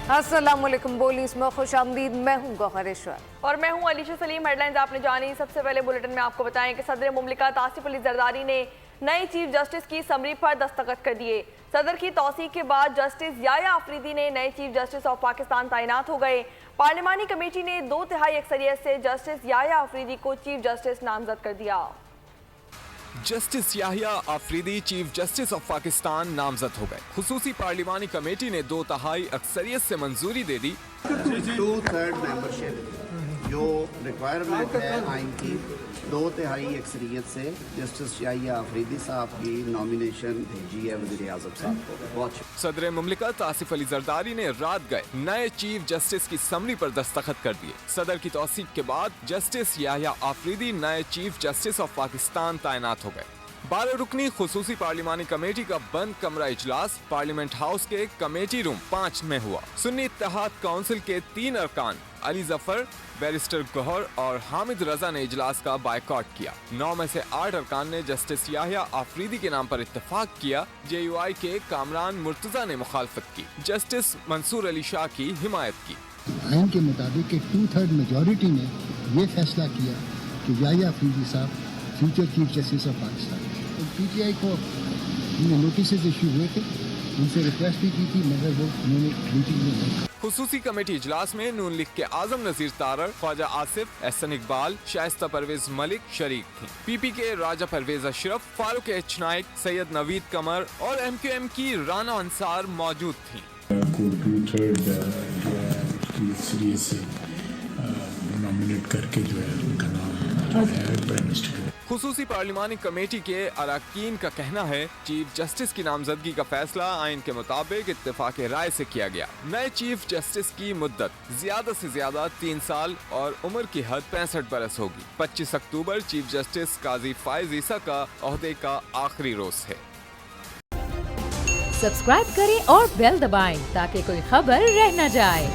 अस्सलाम वालेकुम, बोलीस में खुश आमदीद। मैं हूँ गौहर ईश्वर और मैं हूँ अलीशा सलीम। हेडलाइंस आपने जानी। सबसे पहले बुलेटिन में आपको बताएं कि सदर मुमलिकत आसिफ अली जरदारी ने नए चीफ जस्टिस की समरी पर दस्तखत कर दिए। सदर की तौसीक के बाद जस्टिस याया आफरीदी ने नए चीफ जस्टिस ऑफ पाकिस्तान तैनात हो गए। पार्लिमानी कमेटी ने 2/3 अक्सरियत से जस्टिस याया आफरीदी को चीफ जस्टिस नामजद कर दिया। Justice Yahya Afridi chief justice of Pakistan नामजद हो गए। खुसूसी पार्लिमानी कमेटी ने 2/3 अक्सरियत से मंजूरी दे दी। 2/3 मेंबरशिप जो रिक्वायरमेंट है आइन की, 2/3 अक्सरियत से जस्टिस याहिया आफरीदी साहब की नॉमिनेशन भेजी है वज़ीर आज़म साहब को। बहुत सदर मुमलिकत आसिफ अली जरदारी ने रात गए नए चीफ जस्टिस की समरी पर दस्तखत कर दिए। सदर की तौसीक के बाद जस्टिस याहिया आफरीदी नए चीफ जस्टिस ऑफ पाकिस्तान तैनात हो गए। 12 रुकनी खुसूसी पार्लिमानी कमेटी का बंद कमरा इजलास पार्लियामेंट हाउस के कमेटी रूम 5 में हुआ। सुन्नी इत्तेहाद काउंसिल के 3 अरकान अली जफर, बैरिस्टर गौहर और हामिद रजा ने इजलास का बायकॉट किया। 9 में से 8 अरकान ने जस्टिस याहिया आफरीदी के नाम पर इत्तेफाक किया। JUI के कामरान मुर्तजा ने मुखालफत की। जस्टिस मंसूर अली शाह की हिमायत की। आइन के मुताबिक 2/3 मेजॉरिटी ने ये फैसला किया कि याहिया आफरीदी साहब future chief justice of Pakistan. तो PTI को नोटिस इशू हुए थे, उनसे रिक्वेस्ट भी की थी, मगर वो उन्होंने मीटिंग में नहीं। खुसूसी कमेटी इजलास में नून लीग के आजम नजीर तारड़, ख्वाजा आसिफ, एहसन इकबाल, शाइस्ता परवेज मलिक शरीक थी। PP के राजा परवेज अशरफ, फारूक H नाइक, सैयद नवीद कमर और MQM की राना अंसार मौजूद थी। नॉमिनेट करके जो है उनका नाम प्राइम मिनिस्टर। खुसूसी पार्लिमानी कमेटी के अरकान का कहना है चीफ जस्टिस की नामजदगी का फैसला आइन के मुताबिक इत्तेफाक राय से किया गया। नए चीफ जस्टिस की मुद्दत ज्यादा से ज्यादा 3 साल और उम्र की हद 65 बरस होगी। 25 अक्टूबर चीफ जस्टिस काजी फाइज ईसा का ओहदे का आखिरी रोज है। सब्सक्राइब करें और बेल दबाएं ताकि कोई खबर रह न जाए।